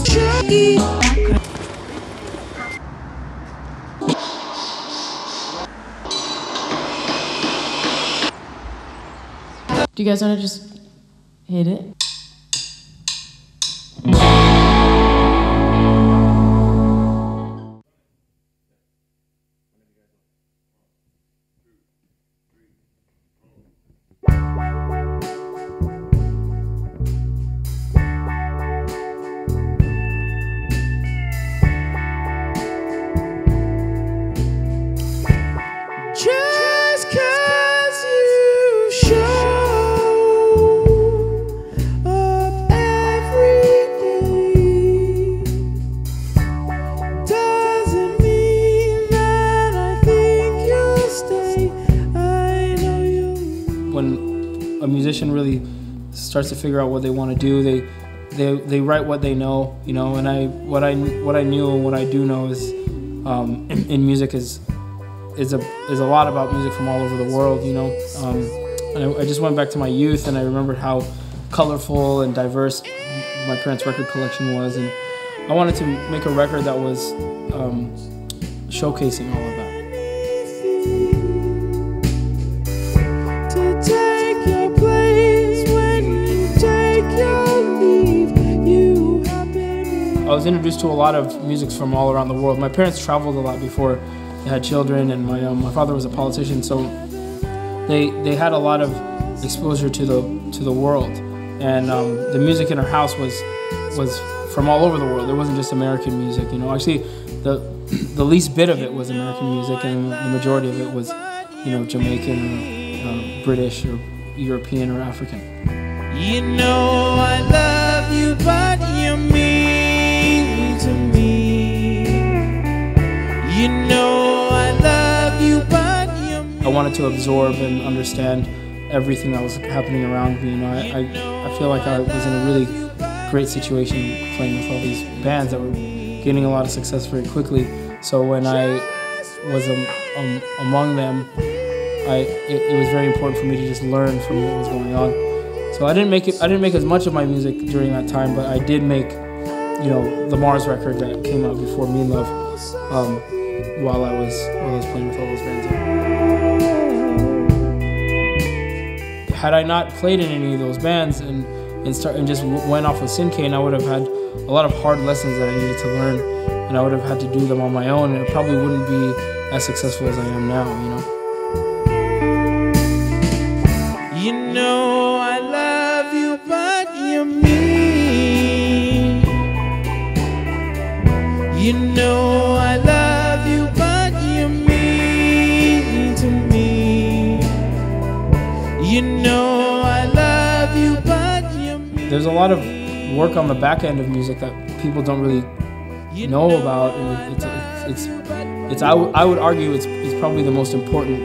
Do you guys want to just hit it? Just 'cause you show up every day doesn't mean that I think you'll stay. I know you. When a musician really starts to figure out what they want to do, they write what they know, you know. And what I knew and what I do know is in music is a lot about music from all over the world, you know. And I just went back to my youth and I remembered how colorful and diverse my parents' record collection was, and I wanted to make a record that was showcasing all of that. To take your place when you take your leave, you happen. I was introduced to a lot of music from all around the world. My parents traveled a lot before they had children, and my father was a politician, so they had a lot of exposure to the world, and the music in our house was from all over the world. It wasn't just American music, you know. Actually, the least bit of it was American music, and the majority of it was, you know, Jamaican, or British, or European, or African. You know I love you, but you mean to me. You know I love you, but you mean. I wanted to absorb and understand everything that was happening around me. You know, I feel like I was in a really great situation playing with all these bands that were gaining a lot of success very quickly. So when I was among them, it was very important for me to just learn from what was going on. So I didn't make as much of my music during that time, but I did make, you know, the Mars record that came out before Mean Love, while I was playing with all those bands. Had I not played in any of those bands and just went off with Sinkane, I would have had a lot of hard lessons that I needed to learn, and I would have had to do them on my own, and it probably wouldn't be as successful as I am now, you know. You know I love you, but you mean. You know I love you, but you mean to me. You know I love you, but you mean. There's a lot of work on the back end of music that people don't really know about, and I would argue it's probably the most important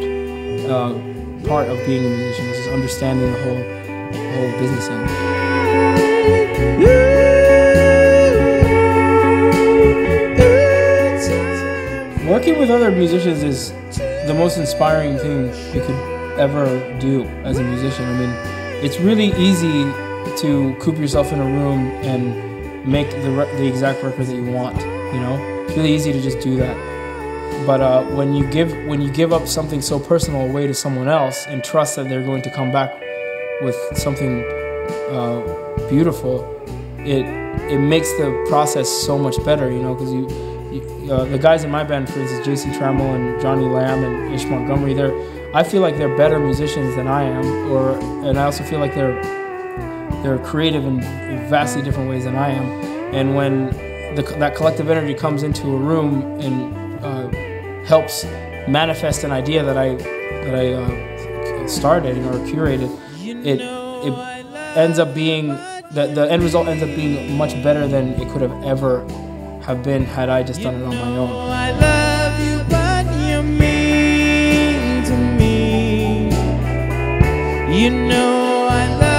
part of being a musician, is just understanding the whole business end. Working with other musicians is the most inspiring thing you could ever do as a musician. I mean, it's really easy to coop yourself in a room and make the exact record that you want, you know? It's really easy to just do that. But when you give up something so personal away to someone else and trust that they're going to come back with something beautiful, it makes the process so much better, you know, because the guys in my band, for instance, J.C. Trammell and Johnny Lamb and Ish Montgomery, I feel like they're better musicians than I am, and I also feel like they're creative in vastly different ways than I am. And when that collective energy comes into a room and helps manifest an idea that I started or curated, it ends up being the end result ends up being much better than it could have ever have been had I just done it on my own. I love you, but you mean to me. You know I love